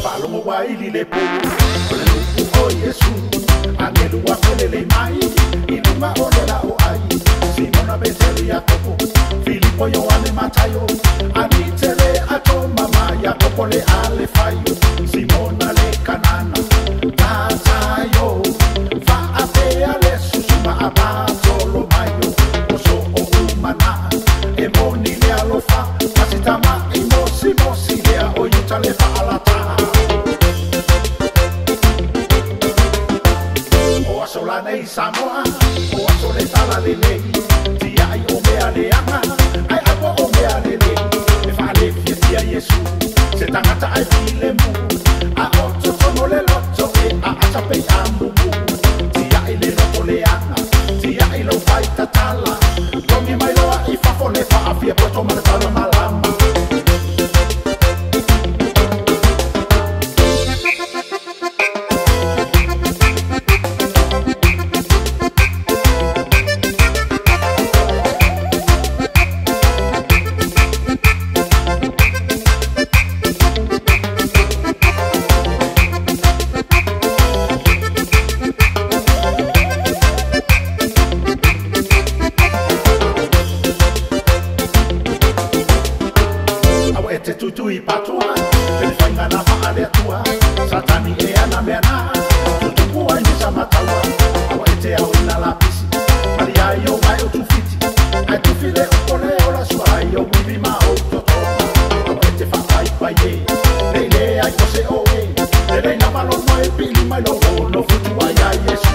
Palomo waili le po, o Yesu, angelu wakwelele mai, iluma olela o ai, Simona Beteli Yakobo, Filipo Yohane Matayo, Anitele ato mama Yakobo le ale fayo, Simona le kanana, Tatayo, fa apea le susuma abatolo mayo, oso o umana, emoni le alofa, masitama imosi mosi lea oyuta le fa alata. Solane Samoa, o sole tala lele, ti ai o mea leanga, ai apo o mea lele, e fale fia Yesu, se tangata ai file mu, a oto tono le loto e a atape amumu, ti ai le loto leanga, ti ai lo fai tatala, tongi mai loa I fafo le fa a fia poto maratala malama. Tutui patua, ele fainga na faale atua, satani e ana meana, tutupua inisa matawa, awa ete au ina lapisi, maria yo mai o tufiti, ai tufile upone ola sua yo wibi ma o toto, awa ete fafai paye, leile ai kose oe, lele na malo moe pili mai logo, no futua ya Yesu.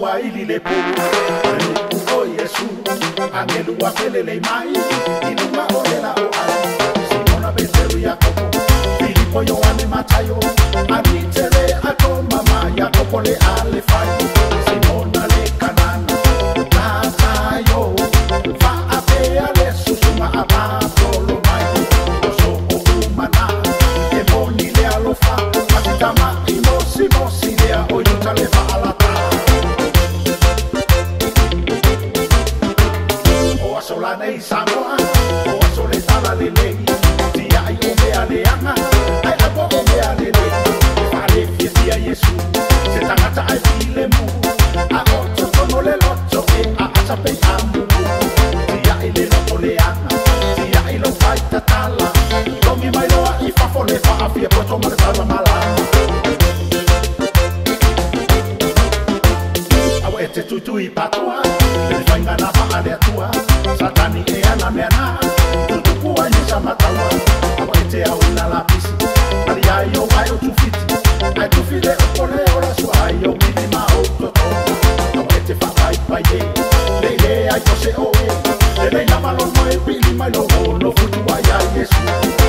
Waili le po, o Yesu, angelu wakelele mai, iluma olela o ai, Simona Beteli Yakobo, Filipo Yohane Matayo, Anitele ato mama Yakobo le ale fayo, Simona le kanana, Tatayo, fa apea le susuma abatolo mai, oso o umana, emoni le alofa, matitama imosi mosi lea oyuta le fa alata. Solane Samoa, o sole tala lele, ti ai o mea leanga, ai apo o mea lele, fale fia Yesu, se tangata ai file mu, a oto tono le loto e a atape amu, ti ai le loto leanga, ti ai lo fai tatala, tongi mai loa I fafo le fa a fia poto maratala malama. Awa ete tutui patua, le fainga na faale atua, satani e ana meana, tutupua inisa matawa, awa ete au ina lapisi, maria yo mai o tufiti, ai tufile upone ora sua yo wibi ma o toto, awa ete fafai paye, leile ai kose oe, lele na malo moe pili mai logo, no futua ya Yesu.